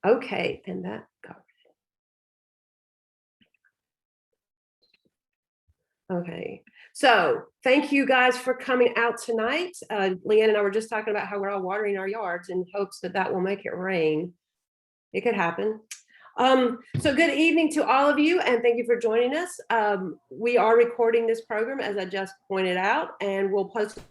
Okay, and that covered it. Okay, so thank you guys for coming out tonight. Leanne and I were just talking about how we're all watering our yards in hopes that that will make it rain. It could happen. So good evening to all of you, and thank you for joining us. We are recording this program, as I just pointed out, and we'll post it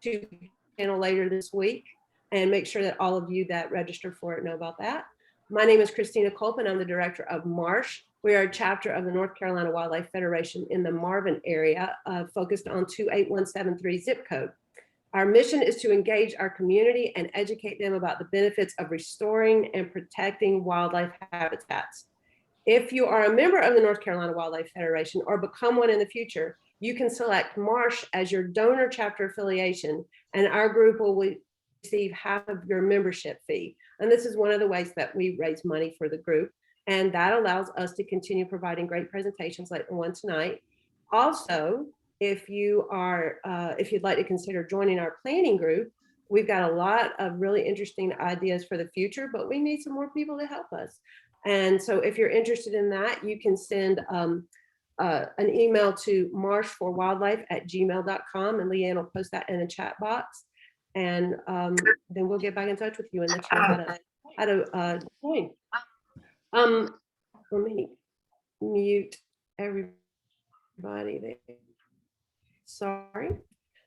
to the channel later this week, and make sure that all of you that registered for it know about that. My name is Christina Culpin. I'm the director of MARSH. We are a chapter of the North Carolina Wildlife Federation in the Marvin area, focused on 28173 zip code. Our mission is to engage our community and educate them about the benefits of restoring and protecting wildlife habitats. If you are a member of the North Carolina Wildlife Federation or become one in the future, you can select MARSH as your donor chapter affiliation, and our group will receive half of your membership fee. And this is one of the ways that we raise money for the group. And that allows us to continue providing great presentations like the one tonight. Also, if you'd like to consider joining our planning group, we've got a lot of really interesting ideas for the future, but we need some more people to help us. And so if you're interested in that, you can send an email to marshforwildlife@gmail.com, and Leanne will post that in the chat box. And then we'll get back in touch with you and let you know how to join. Let me mute everybody there. Sorry.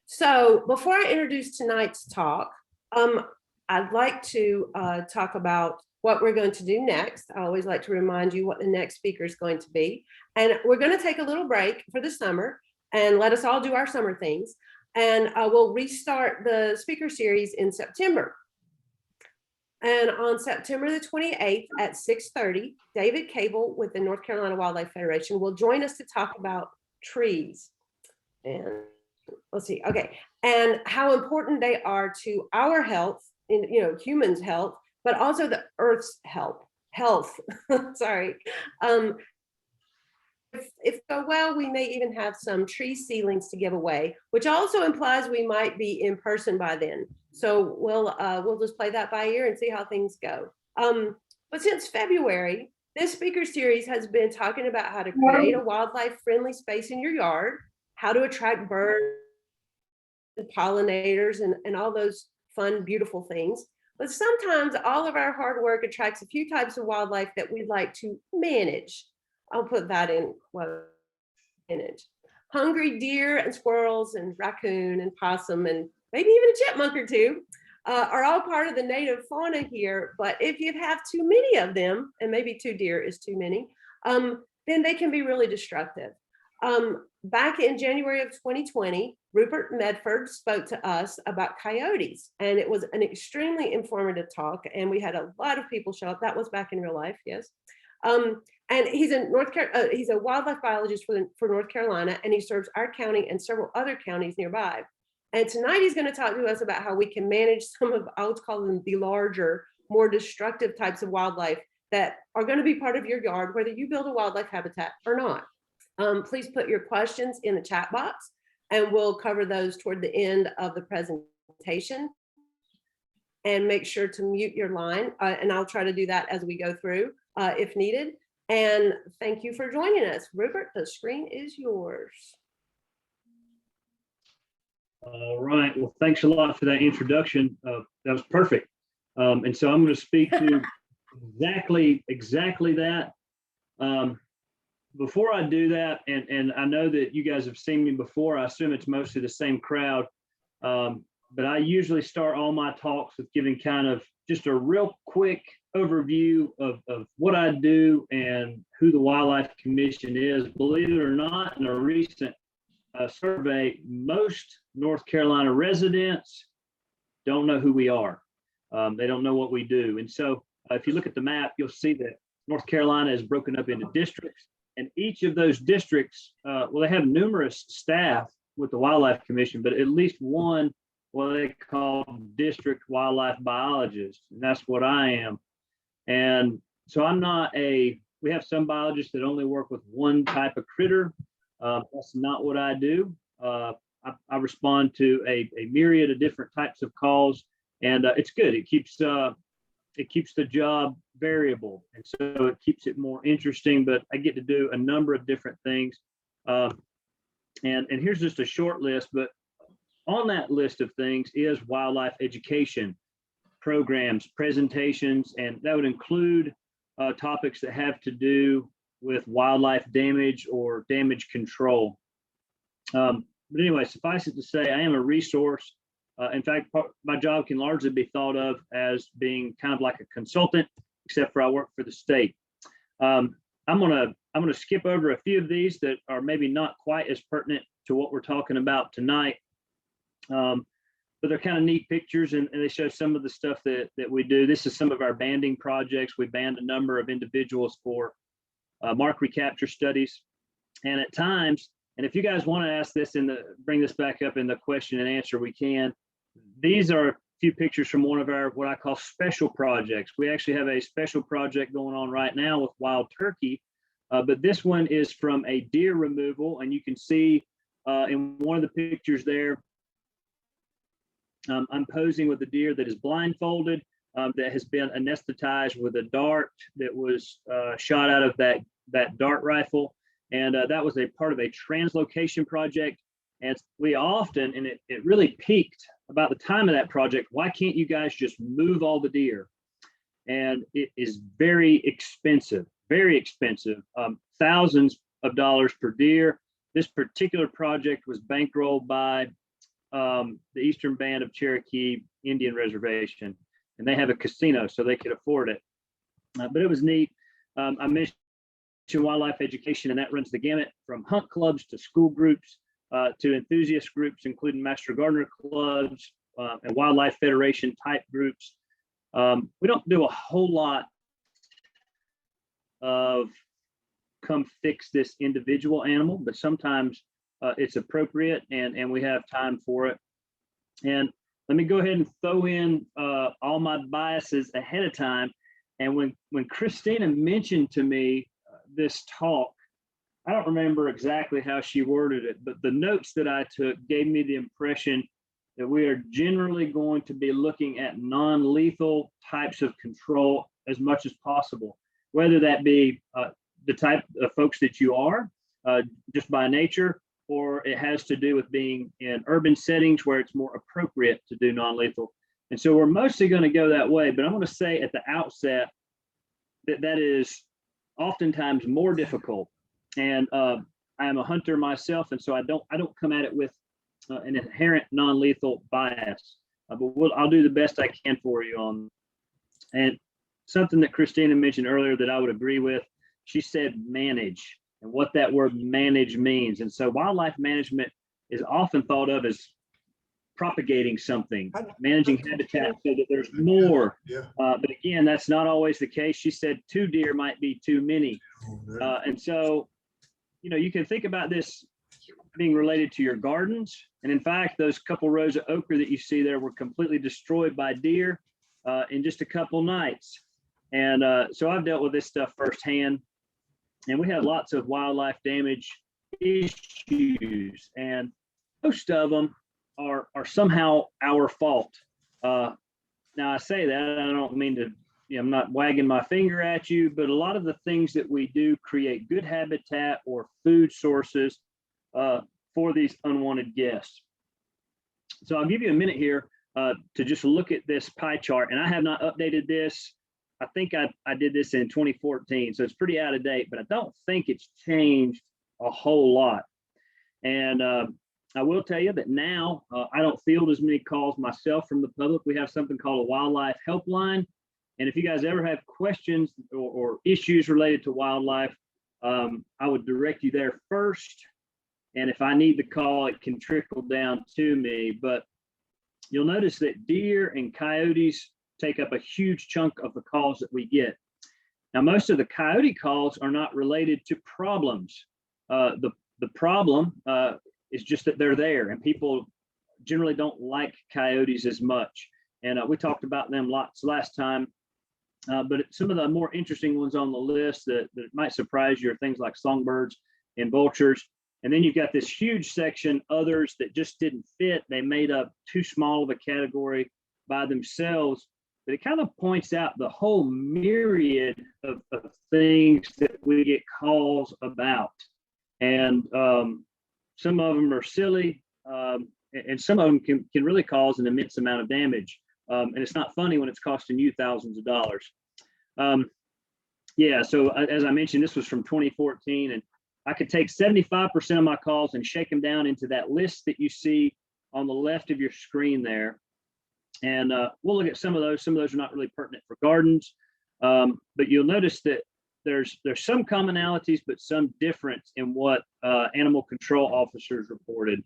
So before I introduce tonight's talk, I'd like to talk about what we're going to do next. I always like to remind you what the next speaker is going to be. And we're going to take a little break for the summer and let us all do our summer things. And we'll restart the speaker series in September. And on September the 28th at 6:30, David Cable with the North Carolina Wildlife Federation will join us to talk about trees. And let's see, okay, and how important they are to our health, humans' health, but also the Earth's health. Sorry. If go well, we may even have some tree seedlings to give away, which also implies we might be in person by then. So we'll just play that by ear and see how things go. But since February, this speaker series has been talking about how to create a wildlife-friendly space in your yard, how to attract birds and pollinators and all those fun, beautiful things. But sometimes all of our hard work attracts a few types of wildlife that we'd like to manage. I'll put that in quote, manage. Hungry deer and squirrels and raccoon and possum and maybe even a chipmunk or two are all part of the native fauna here. But if you have too many of them, and maybe 2 deer is too many, then they can be really destructive. Back in January of 2020, Rupert Medford spoke to us about coyotes, and it was an extremely informative talk, and we had a lot of people show up. That was back in real life, yes. And he's he's a wildlife biologist for North Carolina, and he serves our county and several other counties nearby. And tonight he's going to talk to us about how we can manage some of, I would call them the larger, more destructive types of wildlife that are going to be part of your yard, whether you build a wildlife habitat or not. Please put your questions in the chat box, and we'll cover those toward the end of the presentation. And make sure to mute your line, and I'll try to do that as we go through if needed. And thank you for joining us. Rupert, the screen is yours. All right, well, thanks a lot for that introduction. That was perfect. And so I'm going to speak to exactly that. Before I do that, and I know that you guys have seen me before, I assume it's mostly the same crowd, but I usually start all my talks with giving kind of just a real quick overview of what I do and who the Wildlife Commission is. Believe it or not, in a recent survey, most North Carolina residents don't know who we are. They don't know what we do. And so if you look at the map, you'll see that North Carolina is broken up into districts, and each of those districts, well, they have numerous staff with the Wildlife Commission, but at least one, what they call district wildlife biologist, and that's what I am. And so I'm not we have some biologists that only work with one type of critter. That's not what I do. I respond to a myriad of different types of calls, and it's good. It it keeps the job variable, and so it keeps it more interesting. But I get to do a number of different things, and here's just a short list. But on that list of things is wildlife education programs, presentations, and that would include topics that have to do with wildlife damage or damage control. But anyway, suffice it to say, I am a resource. In fact, my job can largely be thought of as being kind of like a consultant, except for I work for the state. I'm gonna skip over a few of these that are maybe not quite as pertinent to what we're talking about tonight, but they're kind of neat pictures, and they show some of the stuff that we do. This is some of our banding projects. We band a number of individuals for mark recapture studies, and at times, and if you guys want to ask this bring this back up in the question and answer, we can. These are a few pictures from one of our what I call special projects. We actually have a special project going on right now with wild turkey, but this one is from a deer removal, and you can see in one of the pictures there, I'm posing with a deer that is blindfolded, that has been anesthetized with a dart that was shot out of that dart rifle. And that was a part of a translocation project. And we often, and it really peaked about the time of that project, why can't you guys just move all the deer? And it is very expensive, thousands of dollars per deer. This particular project was bankrolled by the Eastern Band of Cherokee Indian Reservation, and they have a casino, so they could afford it. But it was neat. I mentioned wildlife education, and that runs the gamut from hunt clubs to school groups to enthusiast groups, including master gardener clubs and wildlife federation type groups. We don't do a whole lot of come fix this individual animal, but sometimes it's appropriate, and we have time for it. And let me go ahead and throw in all my biases ahead of time. And when Christina mentioned to me this talk, I don't remember exactly how she worded it, but the notes that I took gave me the impression that we are generally going to be looking at non-lethal types of control as much as possible, whether that be the type of folks that you are just by nature, or it has to do with being in urban settings where it's more appropriate to do non-lethal. And so we're mostly going to go that way, but I'm going to say at the outset that is oftentimes more difficult. And I am a hunter myself, and so I don't come at it with an inherent non-lethal bias. But I'll do the best I can for you on. And something that Christina mentioned earlier that I would agree with, she said manage, and what that word manage means. And so wildlife management is often thought of as propagating something, managing habitat so that there's more. But again, that's not always the case. She said 2 deer might be too many. And so, you can think about this being related to your gardens. And in fact, those couple rows of okra that you see there were completely destroyed by deer in just a couple nights. And so I've dealt with this stuff firsthand. And we have lots of wildlife damage issues, and most of them are somehow our fault. Now I say that, I don't mean to, I'm not wagging my finger at you, but a lot of the things that we do create good habitat or food sources for these unwanted guests. So I'll give you a minute here to just look at this pie chart, and I have not updated this. I think I did this in 2014, so it's pretty out of date, but I don't think it's changed a whole lot. And I will tell you that now I don't field as many calls myself from the public. We have something called a wildlife helpline. And if you guys ever have questions or issues related to wildlife, I would direct you there first. And if I need the call, it can trickle down to me. But you'll notice that deer and coyotes take up a huge chunk of the calls that we get. Now, most of the coyote calls are not related to problems. The problem is just that they're there, and people generally don't like coyotes as much. And we talked about them lots last time. But some of the more interesting ones on the list that might surprise you are things like songbirds and vultures. And then you've got this huge section, others that just didn't fit. They made up too small of a category by themselves. but it kind of points out the whole myriad of things that we get calls about. And some of them are silly, and some of them can really cause an immense amount of damage. And it's not funny when it's costing you thousands of dollars. Yeah, so as I mentioned, this was from 2014, and I could take 75% of my calls and shake them down into that list that you see on the left of your screen there. And we'll look at some of those. Some of those are not really pertinent for gardens, but you'll notice that there's some commonalities, but some difference in what animal control officers reported.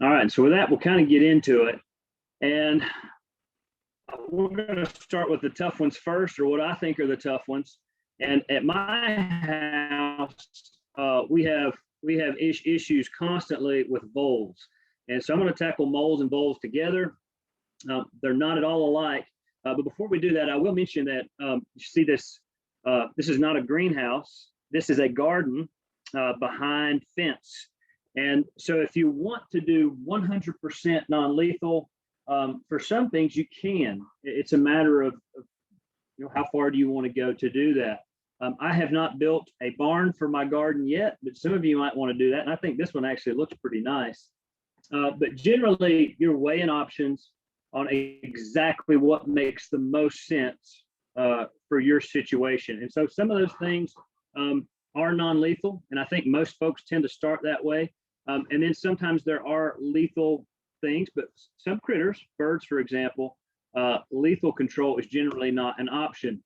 All right, so with that, we'll kind of get into it. And we're going to start with the tough ones first, or what I think are the tough ones. And at my house, we have issues constantly with voles. And so I'm going to tackle moles and voles together. They're not at all alike. But before we do that, I will mention that you see this. This is not a greenhouse. This is a garden behind fence. And so if you want to do 100% non-lethal, for some things you can. It's a matter of how far do you want to go to do that. I have not built a barn for my garden yet, but some of you might want to do that. And I think this one actually looks pretty nice. But generally, you're weighing options on exactly what makes the most sense for your situation. And so some of those things are non-lethal, and I think most folks tend to start that way. And then sometimes there are lethal things, but some critters, birds, for example, lethal control is generally not an option.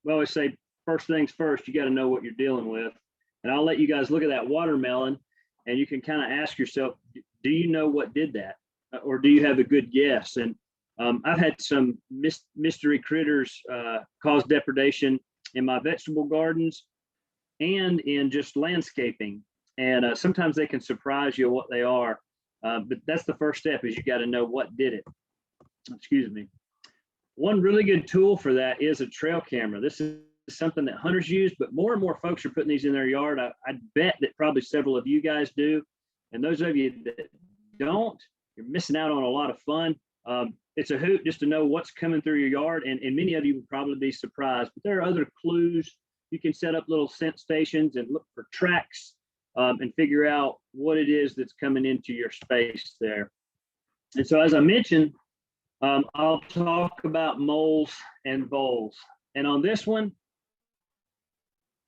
We always say, first things first, you got to know what you're dealing with. And I'll let you guys look at that watermelon, and you can kind of ask yourself, do you know what did that? Or do you have a good guess? And I've had some mystery critters cause depredation in my vegetable gardens and in just landscaping. And sometimes they can surprise you what they are. But that's the first step, is you got to know what did it. Excuse me. One really good tool for that is a trail camera. This is something that hunters use, but more and more folks are putting these in their yard. I bet that probably several of you guys do. And those of you that don't, you're missing out on a lot of fun. It's a hoot just to know what's coming through your yard. And many of you would probably be surprised, but there are other clues. You can set up little scent stations and look for tracks and figure out what it is that's coming into your space there. And so, as I mentioned, I'll talk about moles and voles. And on this one,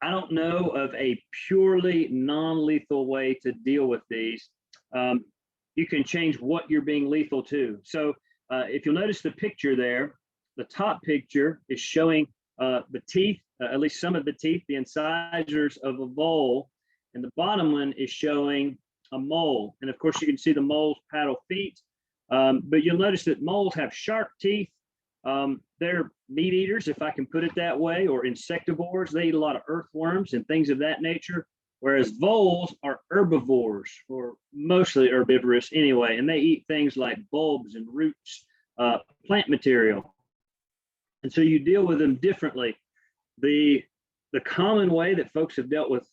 I don't know of a purely non-lethal way to deal with these. You can change what you're being lethal to. So if you'll notice the picture there, the top picture is showing the teeth, at least some of the teeth, the incisors of a vole. And the bottom one is showing a mole. And of course, you can see the mole's paddle feet. But you'll notice that moles have sharp teeth. They're meat eaters, if I can put it that way, or insectivores. They eat a lot of earthworms and things of that nature, whereas voles are herbivores, or mostly herbivorous anyway, and they eat things like bulbs and roots, plant material. And so you deal with them differently. The common way that folks have dealt with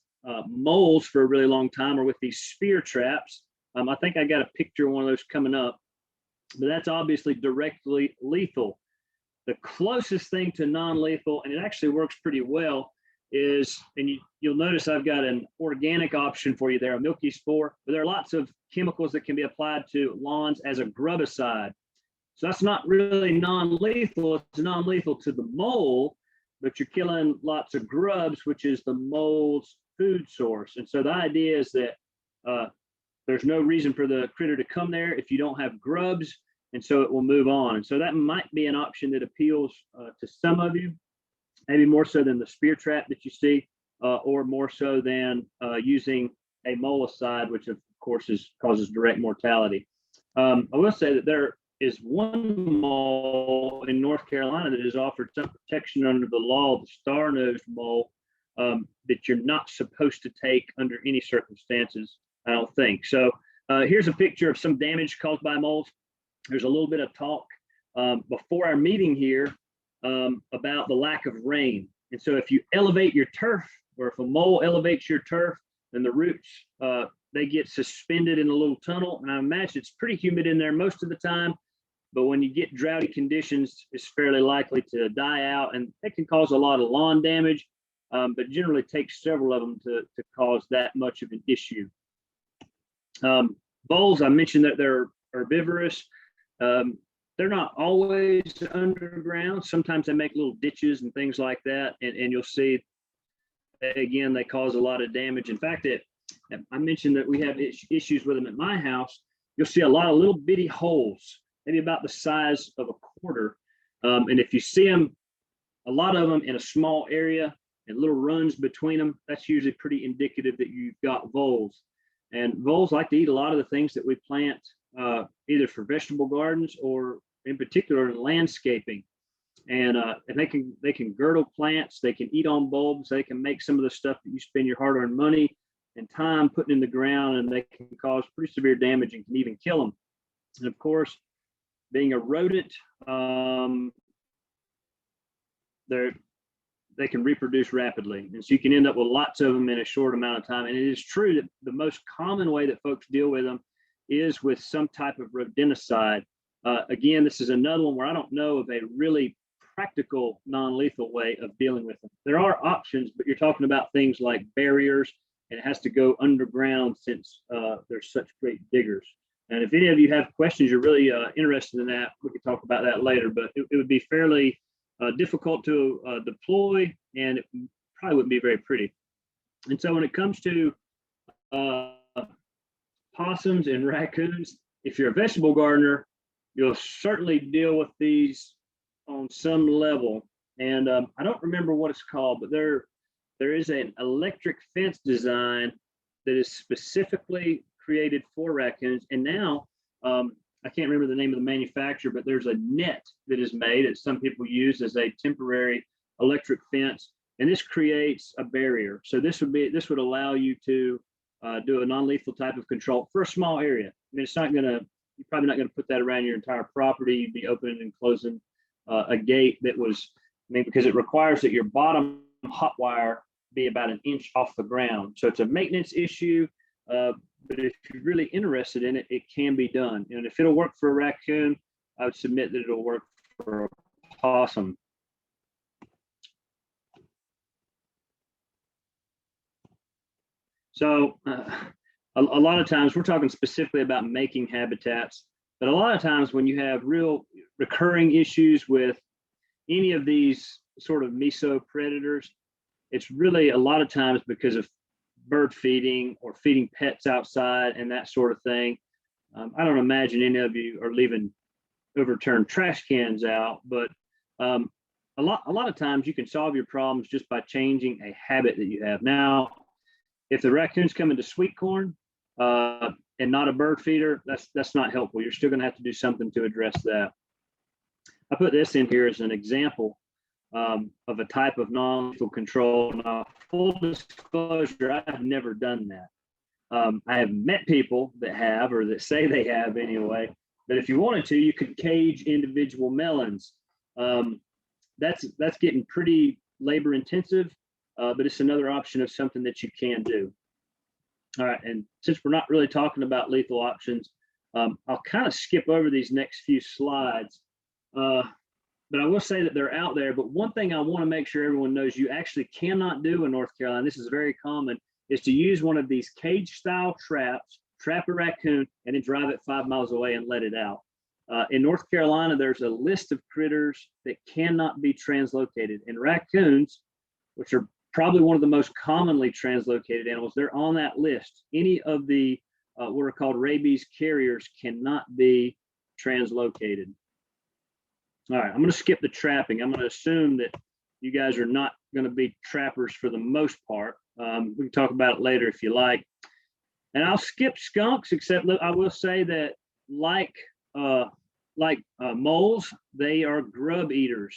moles for a really long time are with these spear traps. I think I got a picture of one of those coming up, but that's obviously directly lethal. The closest thing to non-lethal, and it actually works pretty well, is, and you'll notice I've got an organic option for you there, a milky spore, but there are lots of chemicals that can be applied to lawns as a grubicide. So that's not really non-lethal. It's non-lethal to the mole, but you're killing lots of grubs, which is the mole's food source. And so the idea is that there's no reason for the critter to come there if you don't have grubs, and so it will move on. And so that might be an option that appeals to some of you, maybe more so than the spear trap that you see, or more so than using a molicide, which of course causes direct mortality. I will say that there is one mole in North Carolina that is offered some protection under the law, the star-nosed mole, that you're not supposed to take under any circumstances, I don't think. So here's a picture of some damage caused by moles. There's a little bit of talk before our meeting here about the lack of rain. And so if you elevate your turf, or if a mole elevates your turf, then the roots, they get suspended in a little tunnel. And I imagine it's pretty humid in there most of the time. but when you get droughty conditions, it's fairly likely to die out, and it can cause a lot of lawn damage, but generally takes several of them to cause that much of an issue. Voles, I mentioned that they're herbivorous. They're not always underground. Sometimes they make little ditches and things like that, and you'll see, again, they cause a lot of damage. In fact, I mentioned that we have issues with them at my house. You'll see a lot of little bitty holes, maybe about the size of a quarter. And if you see them, a lot of them in a small area and little runs between them, that's usually pretty indicative that you've got voles. And voles like to eat a lot of the things that we plant, either for vegetable gardens or in particular in landscaping. And they can girdle plants, they can eat on bulbs, they can make some of the stuff that you spend your hard-earned money and time putting in the ground, and they can cause pretty severe damage and can even kill them. And of course, being a rodent, they can reproduce rapidly, and so you can end up with lots of them in a short amount of time. And it is true that the most common way that folks deal with them is with some type of rodenticide. Again, this is another one where I don't know of a really practical non-lethal way of dealing with them. There are options, but you're talking about things like barriers, and it has to go underground since they're such great diggers. And if any of you have questions, you're really interested in that, we could talk about that later, but it would be fairly difficult to deploy, and it probably wouldn't be very pretty. And so when it comes to possums and raccoons, if you're a vegetable gardener, you'll certainly deal with these on some level. And I don't remember what it's called, but there is an electric fence design that is specifically created for raccoons. And now, I can't remember the name of the manufacturer, but there's a net that is made that some people use as a temporary electric fence. And this creates a barrier. So this would allow you to do a non-lethal type of control for a small area. I mean, you're probably not going to put that around your entire property. You'd be opening and closing a gate that was, because it requires that your bottom hot wire be about an inch off the ground. So it's a maintenance issue, but if you're really interested in it, it can be done. And if it'll work for a raccoon, I would submit that it'll work for a possum. So a lot of times we're talking specifically about making habitats, but a lot of times when you have real recurring issues with any of these sort of meso predators, it's really a lot of times because of bird feeding or feeding pets outside and that sort of thing. I don't imagine any of you are leaving overturned trash cans out, but a lot of times you can solve your problems just by changing a habit that you have. Now, if the raccoons come into sweet corn and not a bird feeder, that's not helpful. You're still going to have to do something to address that. I put this in here as an example of a type of non-lethal control. Now, full disclosure, I have never done that. I have met people that have, or that say they have anyway, but if you wanted to, you could cage individual melons. That's getting pretty labor intensive, but it's another option of something that you can do. All right, and since we're not really talking about lethal options, I'll kind of skip over these next few slides. But I will say that they're out there. But one thing I want to make sure everyone knows you actually cannot do in North Carolina, this is very common, is to use one of these cage style traps, trap a raccoon, and then drive it 5 miles away and let it out. In North Carolina, there's a list of critters that cannot be translocated. And raccoons, which are probably one of the most commonly translocated animals, they're on that list. Any of the what are called rabies carriers cannot be translocated. All right, I'm going to skip the trapping. I'm going to assume that you guys are not going to be trappers for the most part. We can talk about it later if you like. And I'll skip skunks, except I will say that like moles, they are grub eaters.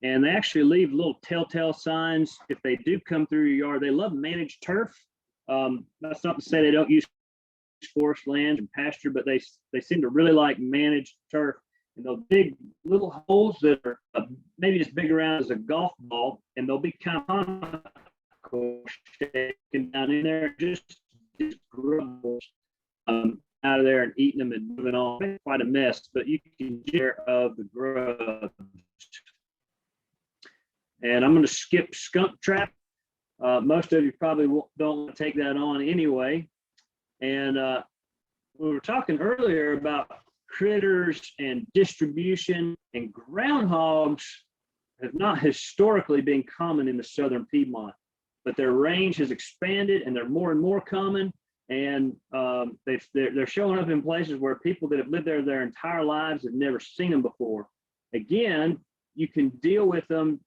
And they actually leave little telltale signs if they do come through your yard. They love managed turf. That's not to say they don't use forest land and pasture, but they seem to really like managed turf. And they'll dig little holes that are maybe as big around as a golf ball, and they'll be kind of shaking down in there, just grubs. out of there and eating them and moving on. It's quite a mess, but you can share of the grubs. And I'm going to skip skunk trap. Most of you probably don't want to take that on anyway. And we were talking earlier about critters and distribution, and groundhogs have not historically been common in the southern Piedmont, but their range has expanded and they're more and more common. And they're showing up in places where people that have lived there their entire lives have never seen them before. Again, you can deal with them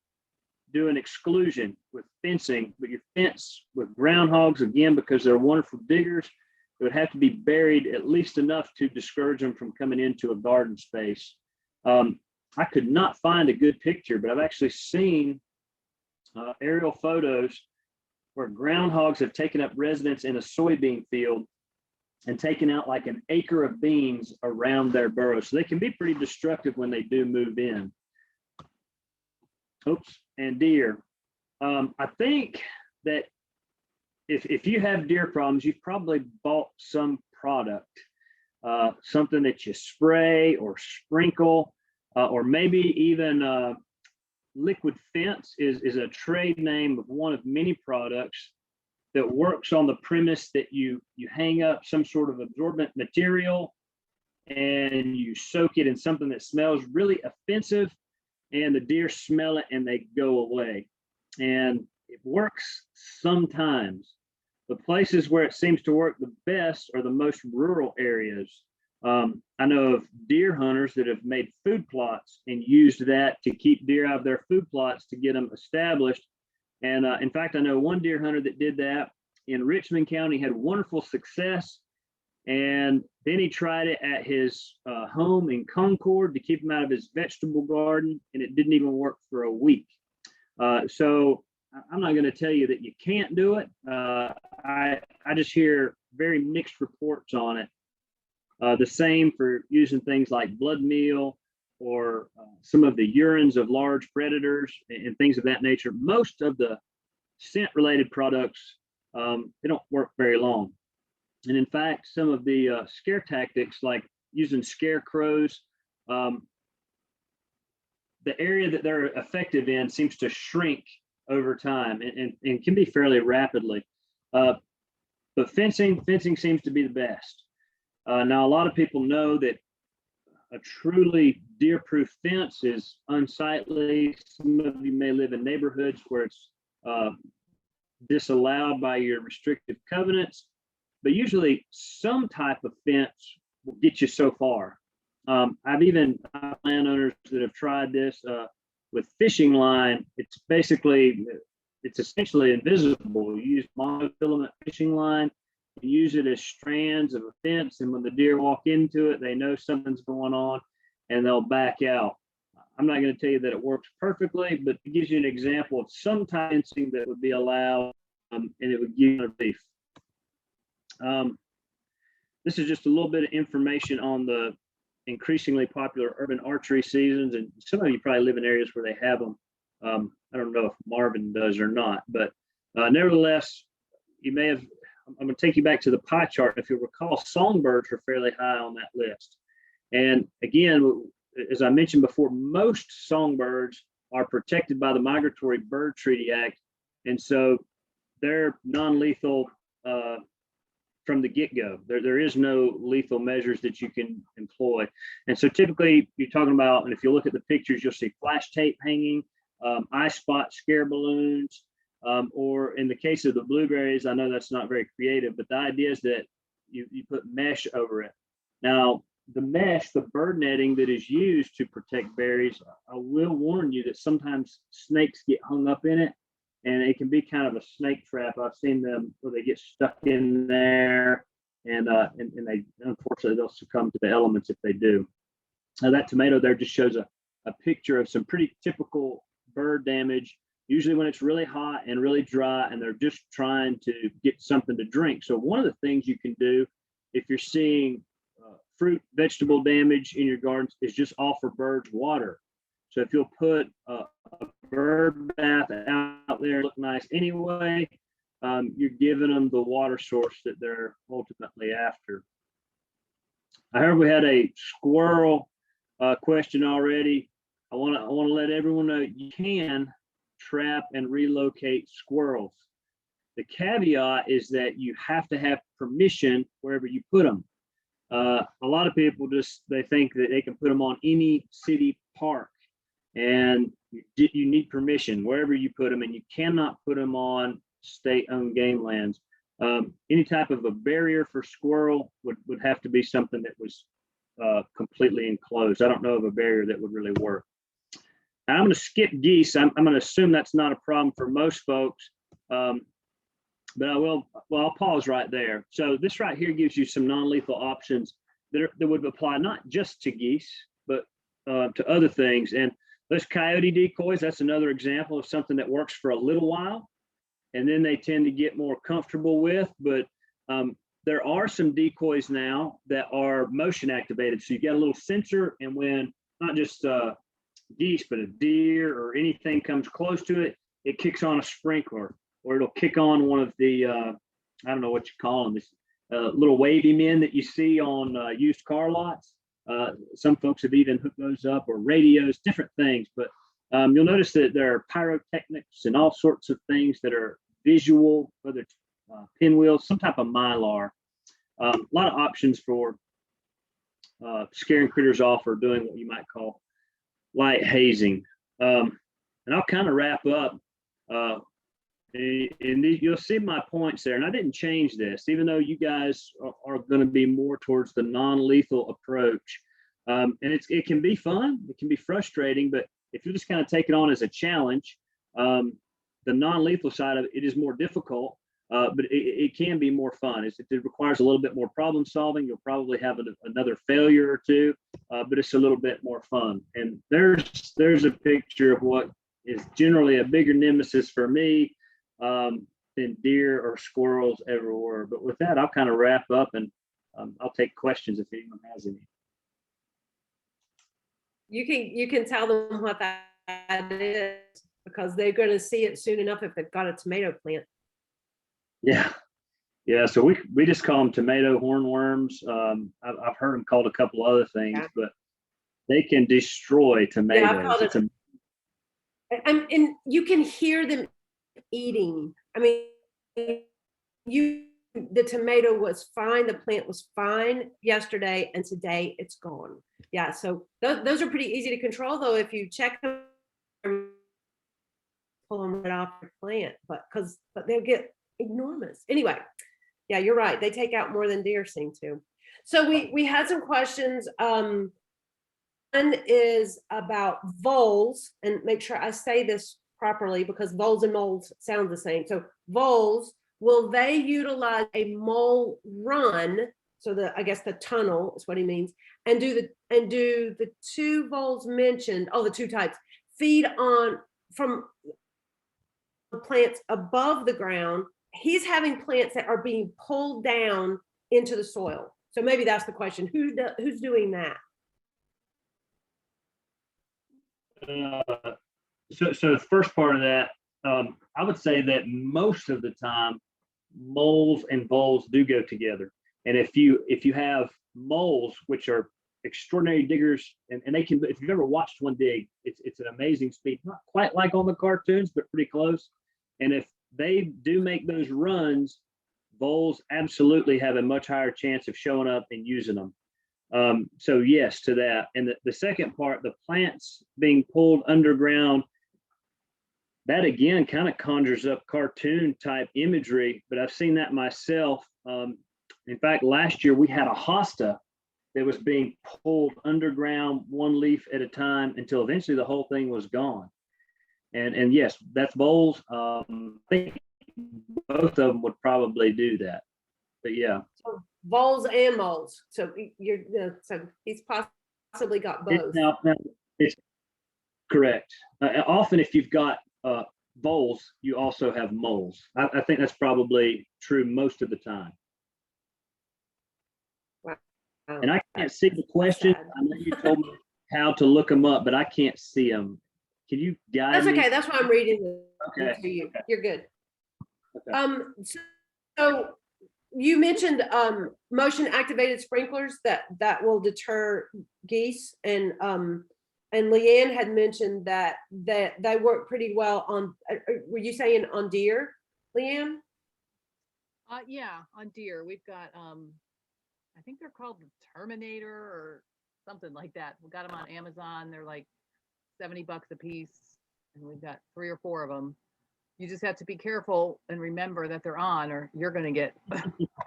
doing exclusion with fencing, but your fence with groundhogs, again, because they're wonderful diggers, it would have to be buried at least enough to discourage them from coming into a garden space. I could not find a good picture, but I've actually seen aerial photos where groundhogs have taken up residence in a soybean field and taken out like an acre of beans around their burrow. So they can be pretty destructive when they do move in. Oops, and deer. I think that if you have deer problems, you've probably bought some product, something that you spray or sprinkle, or maybe even liquid fence is a trade name of one of many products that works on the premise that you hang up some sort of absorbent material and you soak it in something that smells really offensive, and the deer smell it and they go away. And it works sometimes. The places where it seems to work the best are the most rural areas. I know of deer hunters that have made food plots and used that to keep deer out of their food plots to get them established. And in fact, I know one deer hunter that did that in Richmond County, had wonderful success. And then he tried it at his home in Concord to keep him out of his vegetable garden, and it didn't even work for a week. So I'm not going to tell you that you can't do it. I just hear very mixed reports on it. The same for using things like blood meal or some of the urines of large predators and things of that nature. Most of the scent-related products, they don't work very long. And in fact, some of the scare tactics, like using scarecrows, the area that they're effective in seems to shrink over time and can be fairly rapidly. But fencing seems to be the best. Now, a lot of people know that a truly deer-proof fence is unsightly. Some of you may live in neighborhoods where it's disallowed by your restrictive covenants, but usually some type of fence will get you so far. I've even landowners that have tried this with fishing line. It's essentially invisible. You use monofilament fishing line, you use it as strands of a fence, and when the deer walk into it, they know something's going on and they'll back out. I'm not going to tell you that it works perfectly, but it gives you an example of some fencing that would be allowed, and it would give you relief. This is just a little bit of information on the increasingly popular urban archery seasons, and some of you probably live in areas where they have them. I don't know if Marvin does or not, but nevertheless, you may have, I'm going to take you back to the pie chart. If you recall, songbirds are fairly high on that list. And again, as I mentioned before, most songbirds are protected by the Migratory Bird Treaty Act, and so they're non-lethal from the get-go. There is no lethal measures that you can employ. And so typically you're talking about, and if you look at the pictures, you'll see flash tape hanging, eye spot scare balloons, or in the case of the blueberries, I know that's not very creative, but the idea is that you put mesh over it. Now, the mesh, the bird netting that is used to protect berries, I will warn you that sometimes snakes get hung up in it, and it can be kind of a snake trap. I've seen them where they get stuck in there, and they, unfortunately, they'll succumb to the elements if they do. Now, that tomato there just shows a picture of some pretty typical bird damage, usually when it's really hot and really dry, and they're just trying to get something to drink. So one of the things you can do if you're seeing fruit, vegetable damage in your gardens is just offer birds water. So if you'll put a bird bath out there, look nice anyway, you're giving them the water source that they're ultimately after. I heard we had a squirrel question already. I want to let everyone know you can trap and relocate squirrels. The caveat is that you have to have permission wherever you put them. A lot of people they think that they can put them on any city park, and you need permission wherever you put them, and you cannot put them on state-owned game lands. Any type of a barrier for squirrel would have to be something that was completely enclosed. I don't know of a barrier that would really work. Now, I'm going to skip geese. I'm going to assume that's not a problem for most folks, but I will. Well, I'll pause right there. So this right here gives you some non-lethal options that would apply not just to geese, but to other things. And those coyote decoys, that's another example of something that works for a little while, and then they tend to get more comfortable with. But there are some decoys now that are motion activated. So you got a little sensor, and when not just geese, but a deer or anything comes close to it, it kicks on a sprinkler, or it'll kick on one of the, I don't know what you call them, this little wavy men that you see on used car lots. Some folks have even hooked those up, or radios, different things. But you'll notice that there are pyrotechnics and all sorts of things that are visual, whether it's pinwheels, some type of mylar. A lot of options for scaring critters off or doing what you might call light hazing. And I'll kind of wrap up. And you'll see my points there. And I didn't change this, even though you guys are going to be more towards the non-lethal approach. And it can be fun. It can be frustrating. But if you just kind of take it on as a challenge, the non-lethal side of it is more difficult. But it can be more fun. It requires a little bit more problem solving. You'll probably have another failure or two, but it's a little bit more fun. And there's a picture of what is generally a bigger nemesis for me than deer or squirrels ever were. But with that, I'll kind of wrap up, and I'll take questions if anyone has any. You can tell them what that is, because they're going to see it soon enough if they've got a tomato plant. Yeah. So we just call them tomato hornworms. I've heard them called a couple other things, but they can destroy tomatoes. And you can hear them eating. I mean, the tomato was fine. The plant was fine yesterday, and today it's gone. Yeah. So those are pretty easy to control, though, if you check them, pull them right off your plant, but they'll get enormous. Anyway, yeah, you're right. They take out more than deer seem to. So we had some questions. One is about voles, and make sure I say this properly because voles and moles sound the same. So voles, will they utilize a mole run? So I guess the tunnel is what he means. And do the two voles mentioned, the two types, feed on from plants above the ground? He's having plants that are being pulled down into the soil. So maybe that's the question. Who's doing that? So the first part of that, I would say that most of the time, moles and voles do go together. And if you have moles, which are extraordinary diggers, and they can, if you've ever watched one dig, it's an amazing speed, not quite like on the cartoons, but pretty close. And if they do make those runs, voles absolutely have a much higher chance of showing up and using them. So yes to that. And the second part, the plants being pulled underground, that again kind of conjures up cartoon type imagery, but I've seen that myself. In fact, last year we had a hosta that was being pulled underground one leaf at a time until eventually the whole thing was gone. And yes, that's voles. I think both of them would probably do that. But yeah. So voles and moles. So so he's possibly got both. Now it's correct. Often if you've got voles, you also have moles. I think that's probably true most of the time. Wow. And I can't see the question. I know you told me how to look them up, but I can't see them. Can you guide me? That's okay. That's why I'm reading it to you. Okay. You're good. Okay. So you mentioned motion activated sprinklers that will deter geese, and Leanne had mentioned that they work pretty well on, were you saying on deer, Leanne? Yeah, on deer, we've got, I think they're called the Terminator or something like that. We got them on Amazon. They're like $70 a piece, and we've got 3 or 4 of them. You just have to be careful and remember that they're on, or you're going to get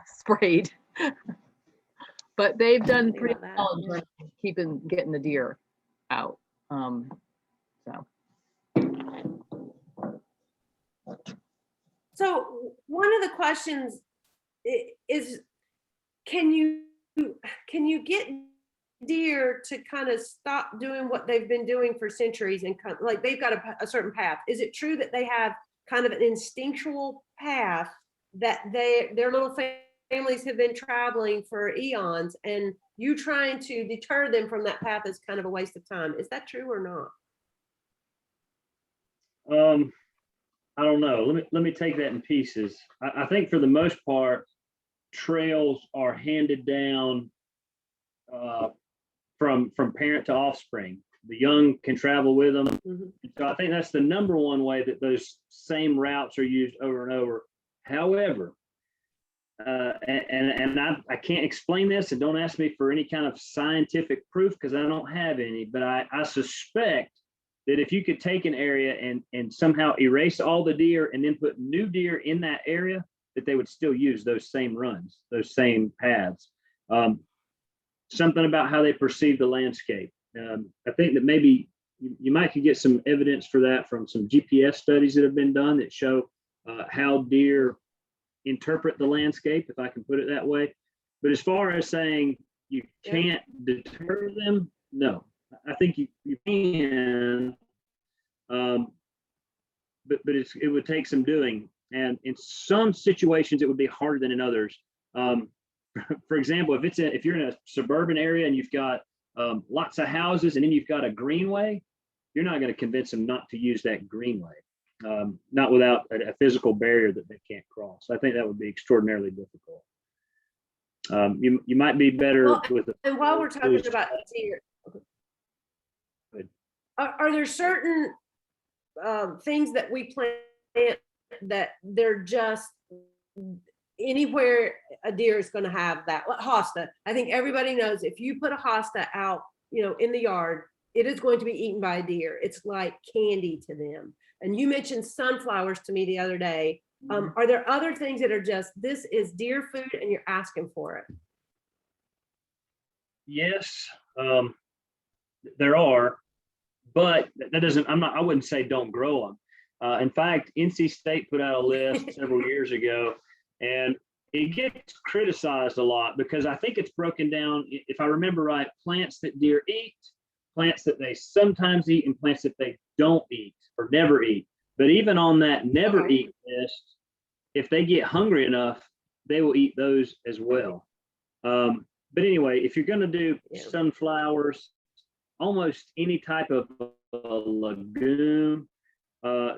sprayed. But they've done pretty well in terms of getting the deer out. So one of the questions is, can you get deer to kind of stop doing what they've been doing for centuries and like they've got a certain path? Is it true that they have kind of an instinctual path that their little families have been traveling for eons, and you trying to deter them from that path is kind of a waste of time? Is that true or not? I don't know. Let me take that in pieces. I think for the most part, trails are handed down from parent to offspring. The young can travel with them. Mm-hmm. So I think that's the number one way that those same routes are used over and over. However, and I can't explain this, and don't ask me for any kind of scientific proof because I don't have any, but I suspect that if you could take an area and somehow erase all the deer and then put new deer in that area, that they would still use those same runs, those same paths. Something about how they perceive the landscape. I think that maybe you might could get some evidence for that from some GPS studies that have been done that show how deer interpret the landscape, if I can put it that way. But as far as saying you can't deter them, no. I think you can, but it would take some doing, and in some situations it would be harder than in others. For example, if you're in a suburban area and you've got lots of houses and then you've got a greenway, you're not going to convince them not to use that greenway, not without a physical barrier that they can't cross. I think that would be extraordinarily difficult. You might be better with. And while we're talking about deer, are there certain things that we plant that they're just anywhere a deer is going to have that? Hosta. I think everybody knows if you put a hosta out, in the yard, it is going to be eaten by a deer. It's like candy to them. And you mentioned sunflowers to me the other day. Are there other things that are just, this is deer food and you're asking for it? Yes, there are. But that doesn't, I wouldn't say don't grow them. In fact, NC State put out a list several years ago, and it gets criticized a lot because I think it's broken down, if I remember right, plants that deer eat, plants that they sometimes eat, and plants that they don't eat or never eat. But even on that never eat list, if they get hungry enough, they will eat those as well. But anyway, if you're going to do sunflowers, almost any type of legume,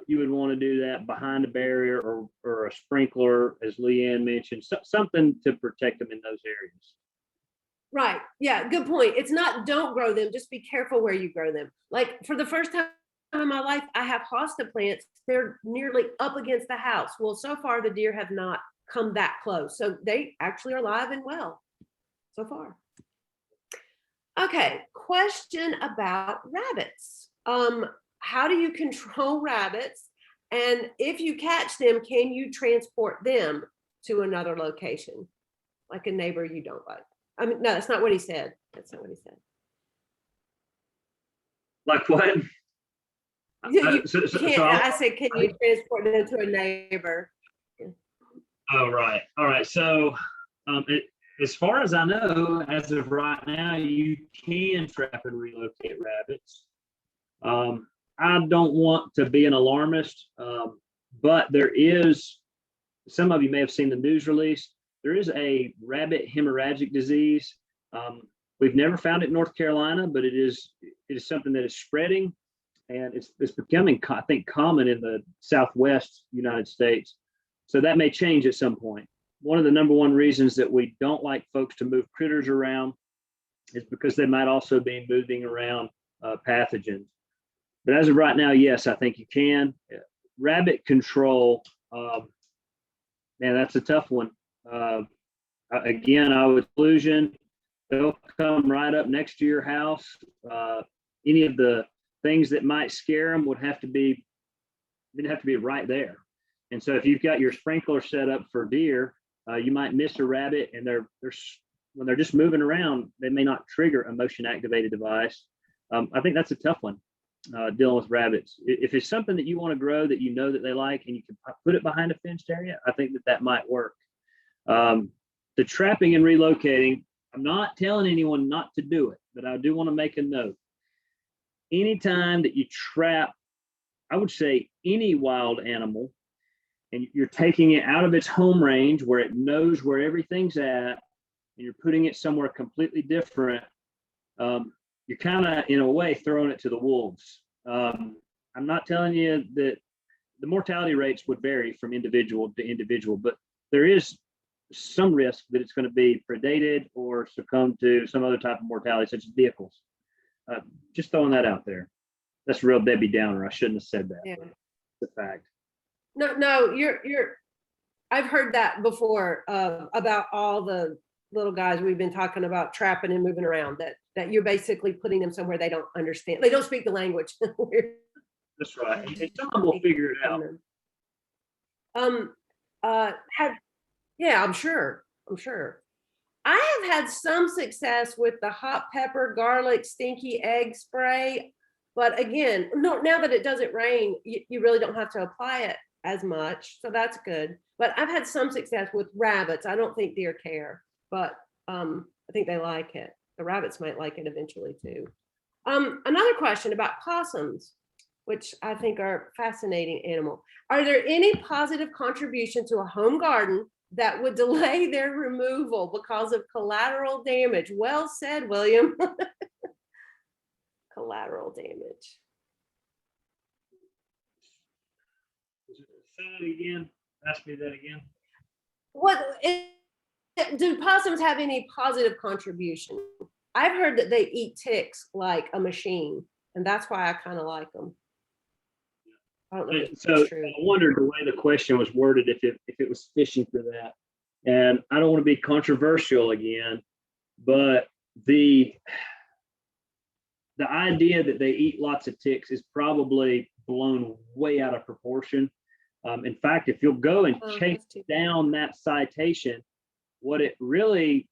you would want to do that behind a barrier or a sprinkler, as Leanne mentioned, something to protect them in those areas. Right. Yeah, good point. It's not don't grow them, just be careful where you grow them. Like for the first time in my life, I have hosta plants. They're nearly up against the house. Well, so far the deer have not come that close. So they actually are alive and well so far. Okay, question about rabbits. How do you control rabbits? And if you catch them, can you transport them to another location? Like a neighbor you don't like. I mean, no, that's not what he said. That's not what he said. Like what? I said, can you transport them to a neighbor? Oh, right. All right. So as far as I know, as of right now, you can trap and relocate rabbits. I don't want to be an alarmist, but there is, some of you may have seen the news release, there is a rabbit hemorrhagic disease. We've never found it in North Carolina, but it is something that is spreading, and it's becoming, I think, common in the Southwest United States. So that may change at some point. one of the number one reasons that we don't like folks to move critters around is because they might also be moving around pathogens. But as of right now, yes, I think you can. Rabbit control, man, that's a tough one. Again, I would illusion, they'll come right up next to your house. Any of the things that might scare them would have to be right there. And so if you've got your sprinkler set up for deer, you might miss a rabbit, and when they're just moving around, they may not trigger a motion activated device. I think that's a tough one, dealing with rabbits. If it's something that you want to grow that you know that they like and you can put it behind a fenced area, I think that might work. The trapping and relocating, I'm not telling anyone not to do it, but I do want to make a note. Anytime that you trap, I would say any wild animal, and you're taking it out of its home range where it knows where everything's at, and you're putting it somewhere completely different, you're kind of, in a way, throwing it to the wolves. I'm not telling you that the mortality rates would vary from individual to individual, but there is some risk that it's going to be predated or succumb to some other type of mortality, such as vehicles. Just throwing that out there. That's a real Debbie Downer. I shouldn't have said that. Yeah. It's a fact. No, I've heard that before, about all the little guys we've been talking about trapping and moving around, that you're basically putting them somewhere they don't understand. They don't speak the language. That's right. And someone will figure it out. Yeah, I'm sure. I have had some success with the hot pepper, garlic, stinky egg spray. But again, no, now that it doesn't rain, you really don't have to apply it as much. So that's good. But I've had some success with rabbits. I don't think deer care, but I think they like it. The rabbits might like it eventually too. Another question about possums, which I think are a fascinating animal. Are there any positive contribution to a home garden that would delay their removal because of collateral damage? Well said, William. Collateral damage. Say that again. Ask me that again. Do possums have any positive contribution? I've heard that they eat ticks like a machine, and that's why I kind of like them. I don't know if So true. I wondered the way the question was worded, if it was fishing for that. And I don't want to be controversial again, but the idea that they eat lots of ticks is probably blown way out of proportion. In fact, if you'll go and chase down that citation, what it really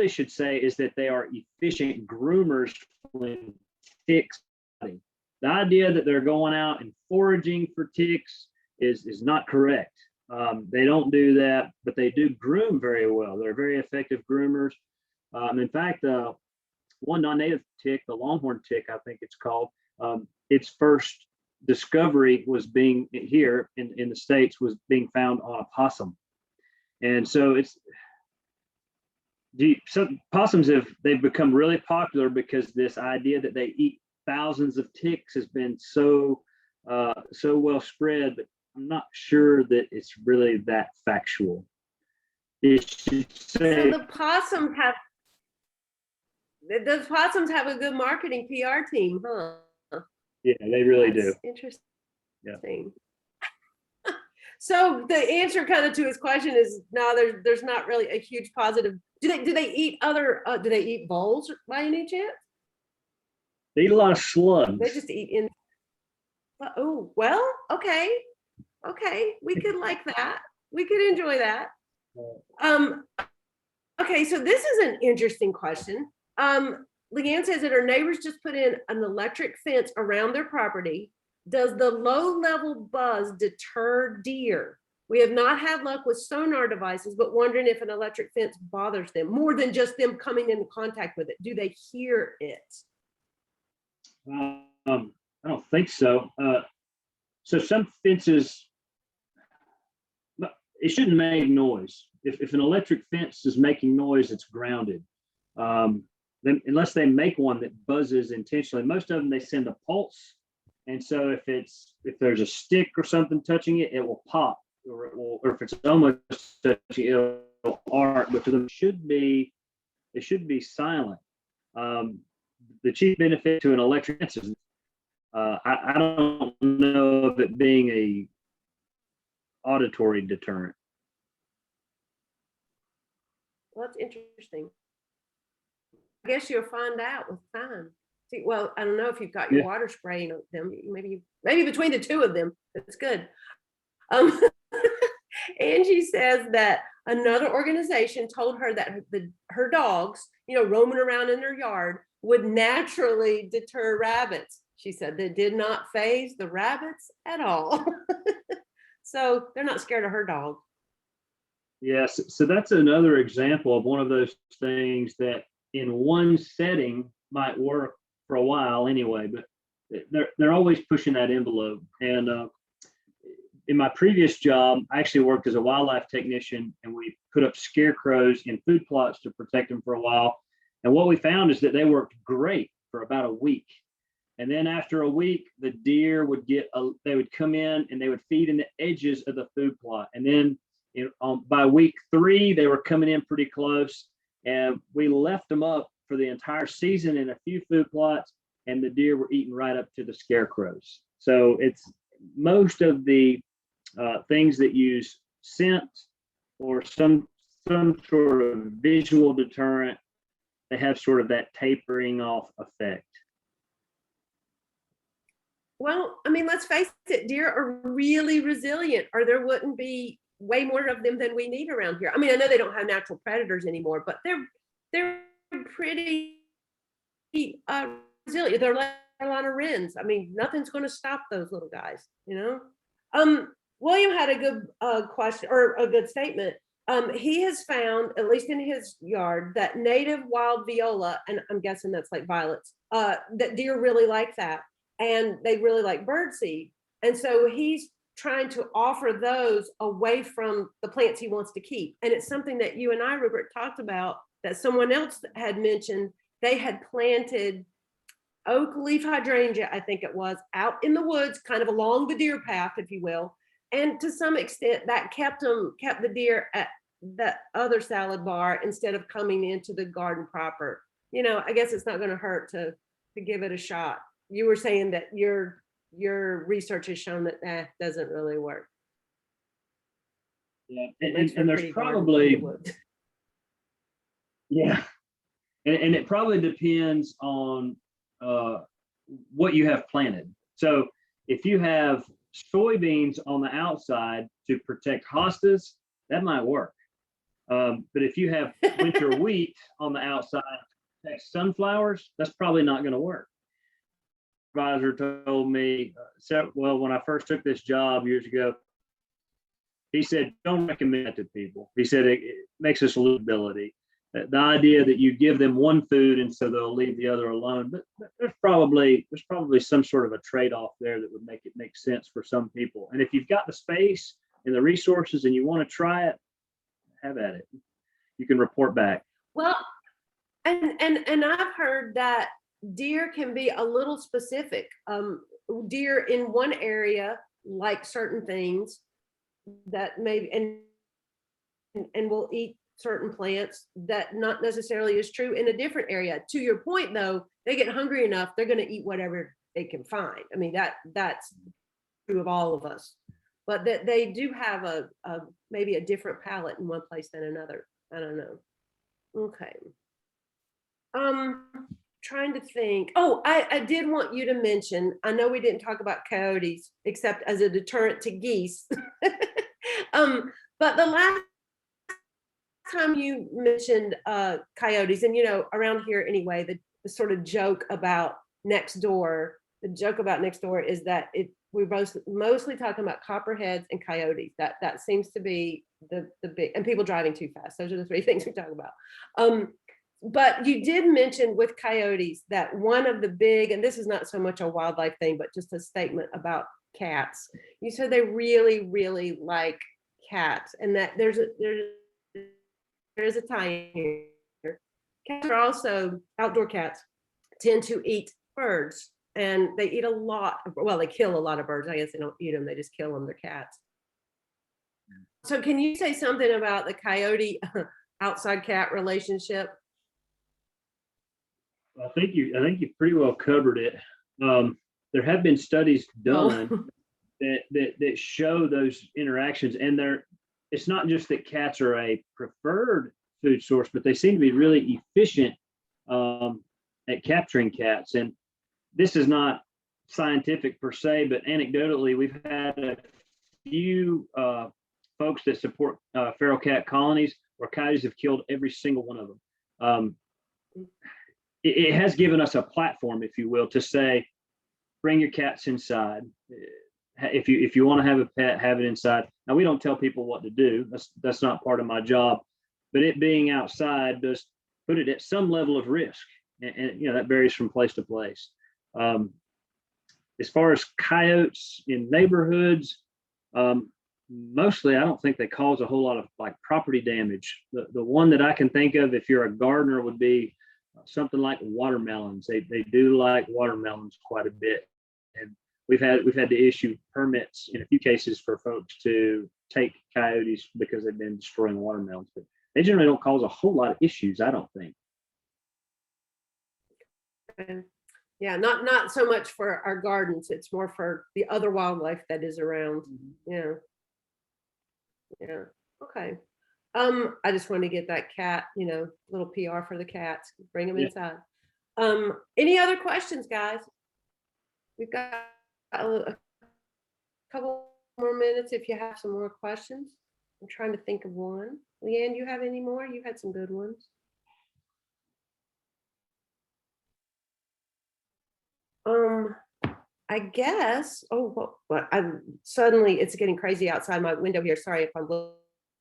should say is that they are efficient groomers when ticks. The idea that they're going out and foraging for ticks is not correct. They don't do that, but they do groom very well. They're very effective groomers. In fact, one non-native tick, the longhorn tick, I think it's called, its first discovery was being here in the States, was being found on a possum. And so possums they've become really popular because this idea that they eat thousands of ticks has been so well spread, but I'm not sure that it's really that factual. It should say, So the possums have a good marketing PR team, huh? Yeah, they really do. Interesting. Yeah. So the answer kind of to his question is no, there's not really a huge positive. Do they eat do they eat voles by any chance? They eat a lot of slugs. They just eat in. Oh, well, okay. We could like that. We could enjoy that. Okay, so this is an interesting question. Leanne says that her neighbors just put in an electric fence around their property. Does the low-level buzz deter deer? We have not had luck with sonar devices, but wondering if an electric fence bothers them more than just them coming into contact with it. Do they hear it? I don't think so. So some fences, it shouldn't make noise. If an electric fence is making noise, it's grounded. Then unless they make one that buzzes intentionally, most of them they send a pulse. And so if there's a stick or something touching it, it will pop. or if it's almost touching, it'll arc, but for them it should be silent. The chief benefit to an electric fence is I don't know of it being a auditory deterrent. Well, that's interesting. I guess you'll find out with time. See, well, I don't know if you've got your water spraying on them. Maybe between the two of them, that's good. Angie says that another organization told her that her dogs, roaming around in their yard would naturally deter rabbits. She said that did not faze the rabbits at all. So they're not scared of her dog. Yes, so that's another example of one of those things that in one setting might work for a while anyway, but they're always pushing that envelope. And in my previous job, I actually worked as a wildlife technician, and we put up scarecrows in food plots to protect them for a while. And what we found is that they worked great for about a week. And then after a week, the deer would they would come in and they would feed in the edges of the food plot. And then by week 3, they were coming in pretty close, and we left them up for the entire season in a few food plots, and the deer were eating right up to the scarecrows. So it's most of the things that use scent or some sort of visual deterrent, they have sort of that tapering off effect. Well, I mean, let's face it, deer are really resilient, or there wouldn't be way more of them than we need around here. I mean, I know they don't have natural predators anymore, but they're pretty resilient. They're like Carolina wrens. I mean, nothing's going to stop those little guys, William had a good question, or a good statement. He has found, at least in his yard, that native wild viola, and I'm guessing that's like violets, that deer really like that. And they really like birdseed. And so he's trying to offer those away from the plants he wants to keep. And it's something that you and I, Rupert, talked about, that someone else had mentioned. They had planted oak leaf hydrangea, I think it was, out in the woods, kind of along the deer path, if you will. And to some extent that kept the deer at that other salad bar instead of coming into the garden proper. I guess it's not going to hurt to give it a shot. You were saying that your research has shown that doesn't really work. Yeah, and there's probably, yeah, and it probably depends on what you have planted. So if you have soybeans on the outside to protect hostas, that might work. But if you have winter wheat on the outside to protect sunflowers, that's probably not going to work. Advisor told me, when I first took this job years ago, he said, don't recommend it to people. He said, it makes us lose ability. The idea that you give them one food and so they'll leave the other alone, but there's probably some sort of a trade-off there that would make it make sense for some people. And if you've got the space and the resources and you want to try it, have at it. You can report back. Well, and I've heard that deer can be a little specific. Deer in one area like certain things that maybe and will eat certain plants that not necessarily is true in a different area. To your point, though, they get hungry enough, they're going to eat whatever they can find. I mean, that's true of all of us, but that they do have a maybe a different palate in one place than another. I don't know. Okay. Trying to think. Oh, I did want you to mention, I know we didn't talk about coyotes except as a deterrent to geese. But the last time you mentioned coyotes, and around here anyway, the sort of joke about next door, is that we're mostly talking about copperheads and coyotes. That seems to be the big, and people driving too fast. Those are the 3 things we talk about. But you did mention with coyotes that one of the big, and this is not so much a wildlife thing, but just a statement about cats. You said they really, really like cats, and that there's a tie here. Cats are also, outdoor cats tend to eat birds, and they eat a lot. Well, they kill a lot of birds. I guess they don't eat them; they just kill them. They're cats. So can you say something about the coyote outside cat relationship? I think you've pretty well covered it. There have been studies done that show those interactions, and it's not just that cats are a preferred food source, but they seem to be really efficient at capturing cats. And this is not scientific per se, but anecdotally, we've had a few folks that support feral cat colonies where coyotes have killed every single one of them. It has given us a platform, if you will, to say, bring your cats inside. If you want to have a pet, have it inside. Now, we don't tell people what to do. That's not part of my job. But it being outside does put it at some level of risk, and that varies from place to place. As far as coyotes in neighborhoods, mostly I don't think they cause a whole lot of like property damage. The one that I can think of, if you're a gardener, would be something like watermelons. They do like watermelons quite a bit, and we've had to issue permits in a few cases for folks to take coyotes because they've been destroying watermelons. But they generally don't cause a whole lot of issues, I don't think. Yeah, not so much for our gardens. It's more for the other wildlife that is around. Yeah. Yeah. Okay. I just wanted to get that cat, little PR for the cats, bring them inside. Any other questions, guys? We've got a couple more minutes if you have some more questions. I'm trying to think of one. Leanne, you have any more? You had some good ones. I guess, suddenly it's getting crazy outside my window here. Sorry if I'm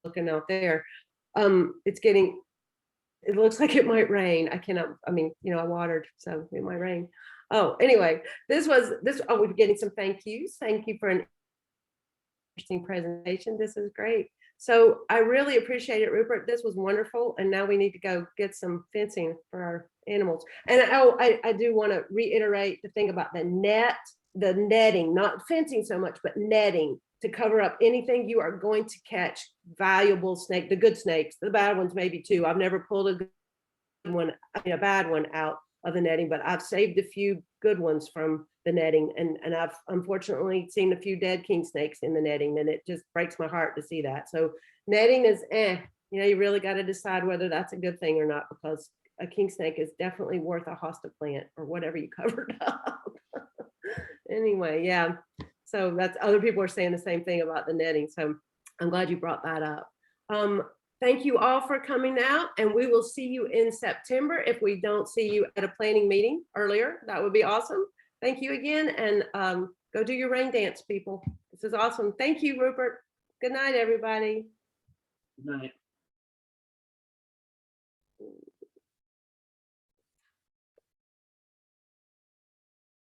looking out there. It looks like it might rain. I watered, so it might rain. Oh, anyway, we're getting some thank yous. Thank you for an interesting presentation. This is great. So I really appreciate it, Rupert. This was wonderful. And now we need to go get some fencing for our animals. And I do want to reiterate the thing about the netting, not fencing so much, but netting to cover up anything you are going to catch valuable snake, the good snakes, the bad ones maybe too. I've never pulled a bad one out of the netting, but I've saved a few good ones from the netting, and I've unfortunately seen a few dead king snakes in the netting, and it just breaks my heart to see that. So netting is you really got to decide whether that's a good thing or not, because a king snake is definitely worth a hosta plant or whatever you covered up. Anyway, yeah. So that's, other people are saying the same thing about the netting. So I'm glad you brought that up. Thank you all for coming out, and we will see you in September. If we don't see you at a planning meeting earlier, that would be awesome. Thank you again, and go do your rain dance, people. This is awesome. Thank you, Rupert. Good night, everybody. Good night.